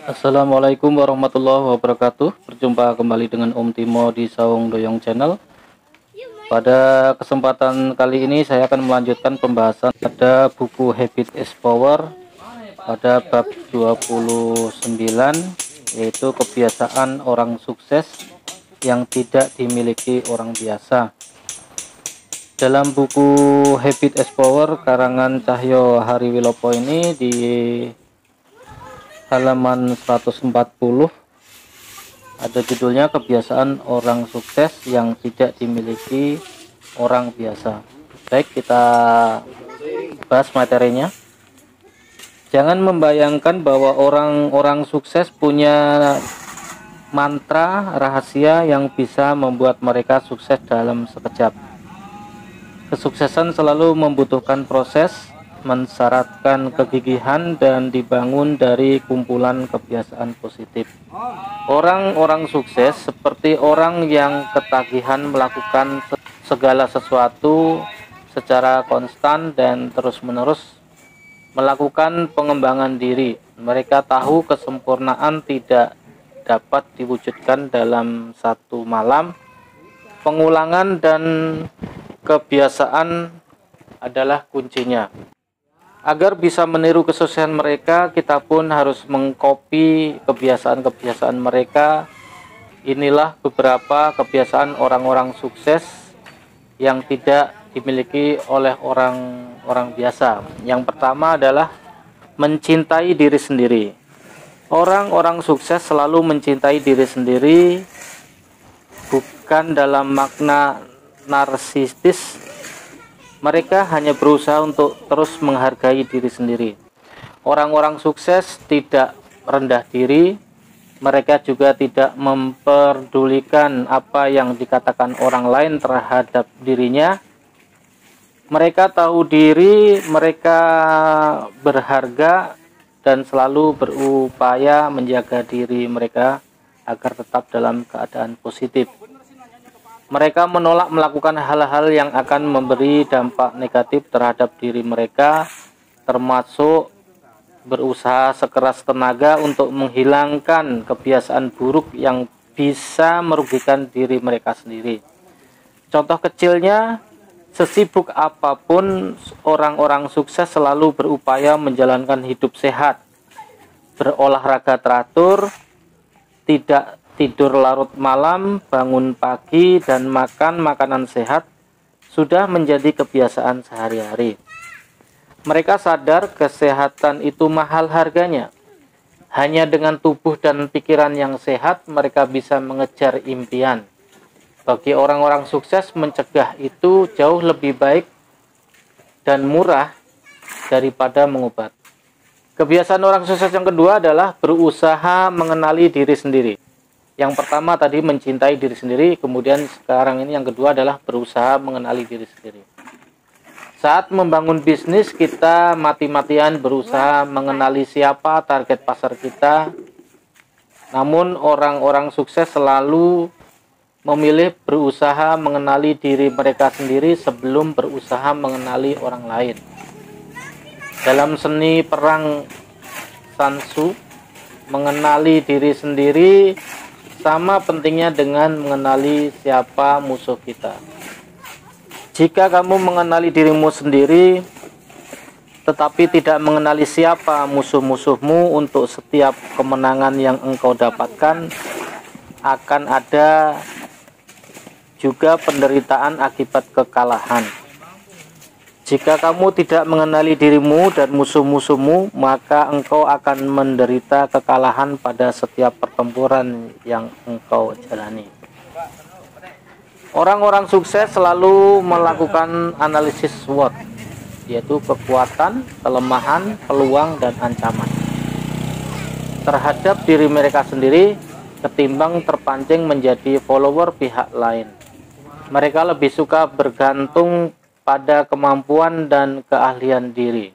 Assalamualaikum warahmatullahi wabarakatuh. Berjumpa kembali dengan Om Timo di Saung Doyong Channel. Pada kesempatan kali ini saya akan melanjutkan pembahasan pada buku Habit is Power pada bab 29, yaitu kebiasaan orang sukses yang tidak dimiliki orang biasa. Dalam buku Habit is Power karangan Cahyo Hariwilopo ini, di halaman 140 ada judulnya kebiasaan orang sukses yang tidak dimiliki orang biasa. Baik, kita bahas materinya. Jangan membayangkan bahwa orang-orang sukses punya mantra rahasia yang bisa membuat mereka sukses dalam sekejap. Kesuksesan selalu membutuhkan proses, mensyaratkan kegigihan, dan dibangun dari kumpulan kebiasaan positif. Orang-orang sukses seperti orang yang ketagihan melakukan segala sesuatu secara konstan dan terus-menerus melakukan pengembangan diri. Mereka tahu kesempurnaan tidak dapat diwujudkan dalam satu malam. Pengulangan dan kebiasaan adalah kuncinya. Agar bisa meniru kesuksesan mereka, kita pun harus mengkopi kebiasaan-kebiasaan mereka. Inilah beberapa kebiasaan orang-orang sukses yang tidak dimiliki oleh orang-orang biasa. Yang pertama adalah mencintai diri sendiri. Orang-orang sukses selalu mencintai diri sendiri, bukan dalam makna narsistis. Mereka hanya berusaha untuk terus menghargai diri sendiri. Orang-orang sukses tidak rendah diri. Mereka juga tidak memperdulikan apa yang dikatakan orang lain terhadap dirinya. Mereka tahu diri, mereka berharga, dan selalu berupaya menjaga diri mereka agar tetap dalam keadaan positif. Mereka menolak melakukan hal-hal yang akan memberi dampak negatif terhadap diri mereka, termasuk berusaha sekeras tenaga untuk menghilangkan kebiasaan buruk yang bisa merugikan diri mereka sendiri. Contoh kecilnya, sesibuk apapun, orang-orang sukses selalu berupaya menjalankan hidup sehat, berolahraga teratur, tidak tidur larut malam, bangun pagi, dan makan makanan sehat sudah menjadi kebiasaan sehari-hari. Mereka sadar kesehatan itu mahal harganya. Hanya dengan tubuh dan pikiran yang sehat, mereka bisa mengejar impian. Bagi orang-orang sukses, mencegah itu jauh lebih baik dan murah daripada mengobat. Kebiasaan orang sukses yang kedua adalah berusaha mengenali diri sendiri. Yang pertama tadi mencintai diri sendiri, kemudian sekarang ini yang kedua adalah berusaha mengenali diri sendiri. Saat membangun bisnis, kita mati-matian berusaha mengenali siapa target pasar kita. Namun orang-orang sukses selalu memilih berusaha mengenali diri mereka sendiri sebelum berusaha mengenali orang lain. Dalam seni perang Sun Tzu, mengenali diri sendiri sama pentingnya dengan mengenali siapa musuh kita. Jika kamu mengenali dirimu sendiri, tetapi tidak mengenali siapa musuh-musuhmu, untuk setiap kemenangan yang engkau dapatkan, akan ada juga penderitaan akibat kekalahan. Jika kamu tidak mengenali dirimu dan musuh-musuhmu, maka engkau akan menderita kekalahan pada setiap pertempuran yang engkau jalani. Orang-orang sukses selalu melakukan analisis SWOT, yaitu kekuatan, kelemahan, peluang, dan ancaman terhadap diri mereka sendiri, ketimbang terpancing menjadi follower pihak lain. Mereka lebih suka bergantung pada kemampuan dan keahlian diri.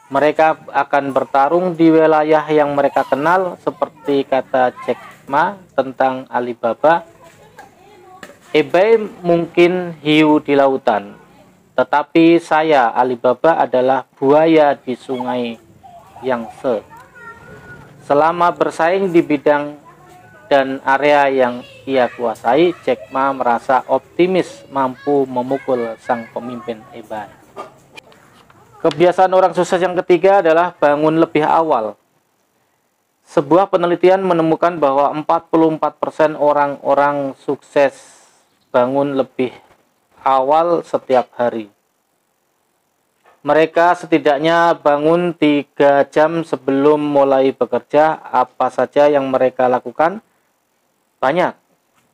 Mereka akan bertarung di wilayah yang mereka kenal, seperti kata Jack Ma tentang Alibaba. eBay mungkin hiu di lautan, tetapi saya, Alibaba, adalah buaya di sungai Yangtze. Selama bersaing di bidang dan area yang ia kuasai, Jack Ma merasa optimis mampu memukul sang pemimpin hebat. Kebiasaan orang sukses yang ketiga adalah bangun lebih awal. Sebuah penelitian menemukan bahwa 44% orang-orang sukses bangun lebih awal setiap hari. Mereka setidaknya bangun 3 jam sebelum mulai bekerja. Apa saja yang mereka lakukan? Banyak.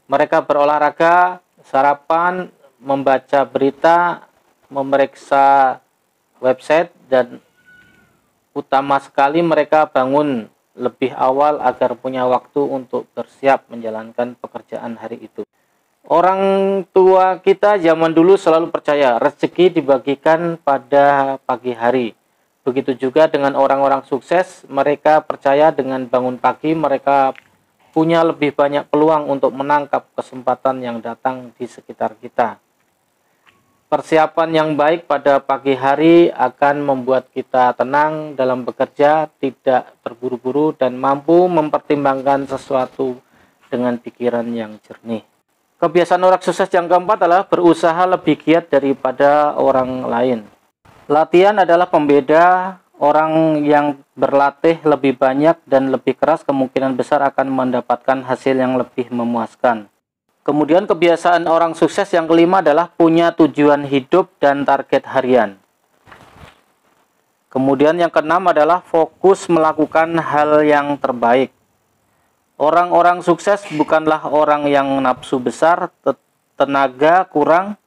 Mereka berolahraga, sarapan, membaca berita, memeriksa website, dan utama sekali mereka bangun lebih awal agar punya waktu untuk bersiap menjalankan pekerjaan hari itu. Orang tua kita zaman dulu selalu percaya rezeki dibagikan pada pagi hari. Begitu juga dengan orang-orang sukses, mereka percaya dengan bangun pagi mereka punya lebih banyak peluang untuk menangkap kesempatan yang datang di sekitar kita. Persiapan yang baik pada pagi hari akan membuat kita tenang dalam bekerja, tidak terburu-buru, dan mampu mempertimbangkan sesuatu dengan pikiran yang jernih. Kebiasaan orang sukses yang keempat adalah berusaha lebih giat daripada orang lain. Latihan adalah pembeda. Orang yang berlatih lebih banyak dan lebih keras kemungkinan besar akan mendapatkan hasil yang lebih memuaskan. Kemudian kebiasaan orang sukses yang kelima adalah punya tujuan hidup dan target harian. Kemudian yang keenam adalah fokus melakukan hal yang terbaik. Orang-orang sukses bukanlah orang yang nafsu besar, tenaga kurang.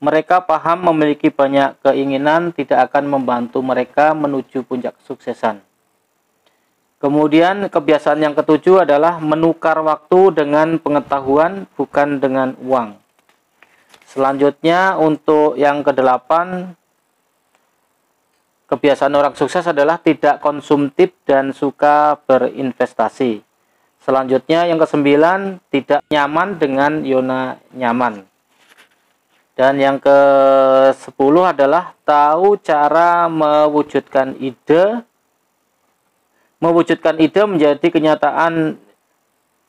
Mereka paham memiliki banyak keinginan tidak akan membantu mereka menuju puncak kesuksesan. Kemudian kebiasaan yang ketujuh adalah menukar waktu dengan pengetahuan, bukan dengan uang. Selanjutnya untuk yang kedelapan, kebiasaan orang sukses adalah tidak konsumtif dan suka berinvestasi. Selanjutnya yang kesembilan, tidak nyaman dengan zona nyaman. Dan yang ke-10 adalah tahu cara mewujudkan ide. Mewujudkan ide menjadi kenyataan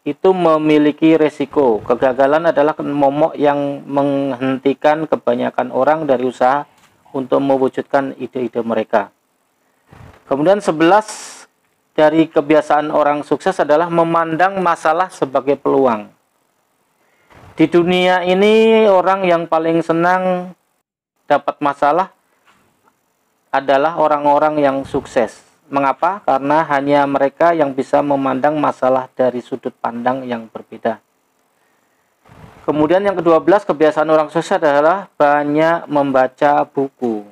itu memiliki resiko. Kegagalan adalah momok yang menghentikan kebanyakan orang dari usaha untuk mewujudkan ide-ide mereka. Kemudian 11 dari kebiasaan orang sukses adalah memandang masalah sebagai peluang. Di dunia ini orang yang paling senang dapat masalah adalah orang-orang yang sukses. Mengapa? Karena hanya mereka yang bisa memandang masalah dari sudut pandang yang berbeda. Kemudian yang ke-12 kebiasaan orang sukses adalah banyak membaca buku.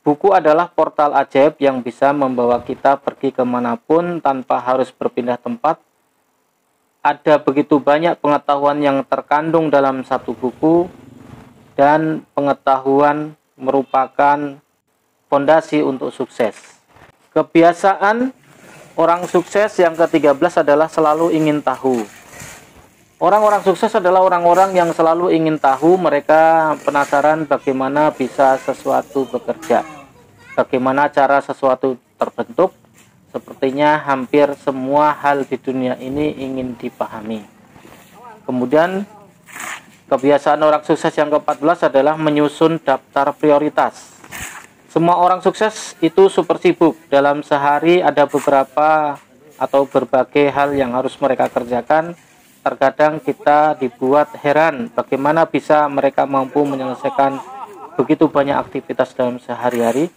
Buku adalah portal ajaib yang bisa membawa kita pergi kemanapun tanpa harus berpindah tempat. Ada begitu banyak pengetahuan yang terkandung dalam satu buku, dan pengetahuan merupakan fondasi untuk sukses. Kebiasaan orang sukses yang ke-13 adalah selalu ingin tahu. Orang-orang sukses adalah orang-orang yang selalu ingin tahu. Mereka penasaran bagaimana bisa sesuatu bekerja, bagaimana cara sesuatu terbentuk. Sepertinya hampir semua hal di dunia ini ingin dipahami. Kemudian kebiasaan orang sukses yang ke-14 adalah menyusun daftar prioritas. Semua orang sukses itu super sibuk. Dalam sehari ada beberapa atau berbagai hal yang harus mereka kerjakan. Terkadang kita dibuat heran bagaimana bisa mereka mampu menyelesaikan begitu banyak aktivitas dalam sehari-hari.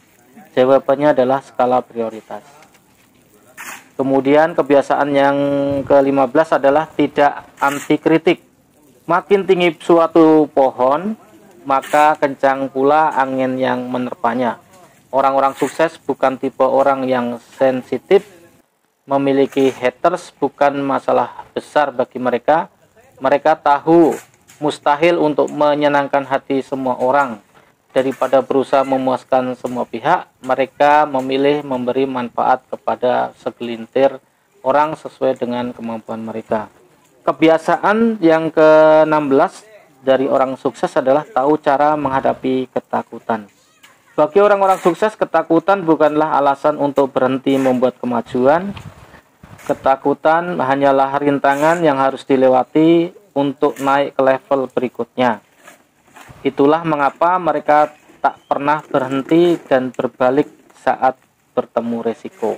Jawabannya adalah skala prioritas. Kemudian kebiasaan yang ke-15 adalah tidak anti kritik. Makin tinggi suatu pohon, maka kencang pula angin yang menerpanya. Orang-orang sukses bukan tipe orang yang sensitif. Memiliki haters bukan masalah besar bagi mereka. Mereka tahu mustahil untuk menyenangkan hati semua orang. Daripada berusaha memuaskan semua pihak, mereka memilih memberi manfaat kepada segelintir orang sesuai dengan kemampuan mereka. Kebiasaan yang ke-16 dari orang sukses adalah tahu cara menghadapi ketakutan. Bagi orang-orang sukses, ketakutan bukanlah alasan untuk berhenti membuat kemajuan. Ketakutan hanyalah rintangan yang harus dilewati untuk naik ke level berikutnya. Itulah mengapa mereka tak pernah berhenti dan berbalik saat bertemu resiko.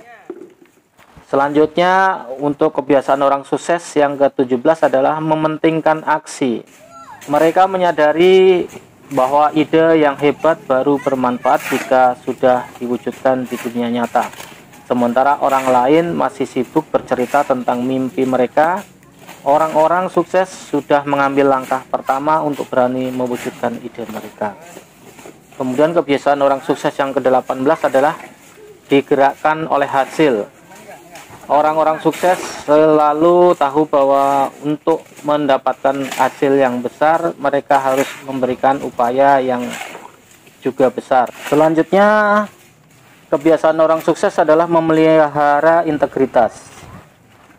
Selanjutnya, untuk kebiasaan orang sukses yang ke-17 adalah mementingkan aksi. Mereka menyadari bahwa ide yang hebat baru bermanfaat jika sudah diwujudkan di dunia nyata. Sementara orang lain masih sibuk bercerita tentang mimpi mereka, orang-orang sukses sudah mengambil langkah pertama untuk berani mewujudkan ide mereka. Kemudian kebiasaan orang sukses yang ke-18 adalah digerakkan oleh hasil. Orang-orang sukses selalu tahu bahwa untuk mendapatkan hasil yang besar, mereka harus memberikan upaya yang juga besar. Selanjutnya, kebiasaan orang sukses adalah memelihara integritas.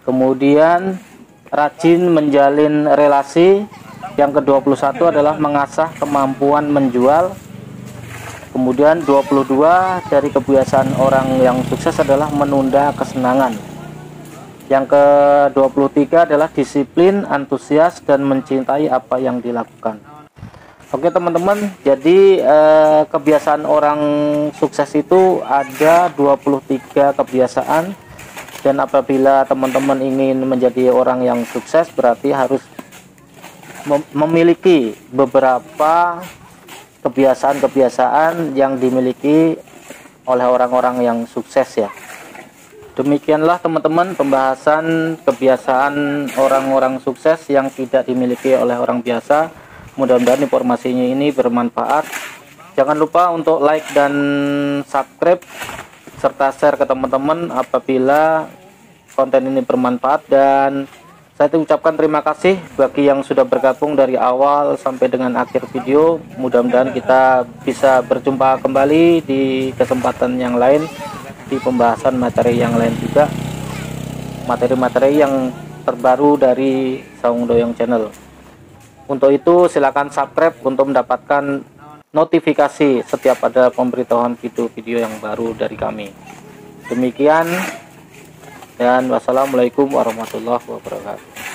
Kemudian, rajin menjalin relasi. Yang ke-21 adalah mengasah kemampuan menjual. Kemudian 22 dari kebiasaan orang yang sukses adalah menunda kesenangan. Yang ke-23 adalah disiplin, antusias, dan mencintai apa yang dilakukan. Oke teman-teman, jadi kebiasaan orang sukses itu ada 23 kebiasaan. Dan apabila teman-teman ingin menjadi orang yang sukses, berarti harus memiliki beberapa kebiasaan-kebiasaan yang dimiliki oleh orang-orang yang sukses ya. Demikianlah teman-teman pembahasan kebiasaan orang-orang sukses yang tidak dimiliki oleh orang biasa. Mudah-mudahan informasinya ini bermanfaat. Jangan lupa untuk like dan subscribe serta share ke teman-teman apabila konten ini bermanfaat. Dan saya ucapkan terima kasih bagi yang sudah bergabung dari awal sampai dengan akhir video. Mudah-mudahan kita bisa berjumpa kembali di kesempatan yang lain, di pembahasan materi yang lain juga, materi-materi yang terbaru dari Saung Doyong Channel. Untuk itu silakan subscribe untuk mendapatkan notifikasi setiap ada pemberitahuan video-video yang baru dari kami. Demikian dan wassalamualaikum warahmatullahi wabarakatuh.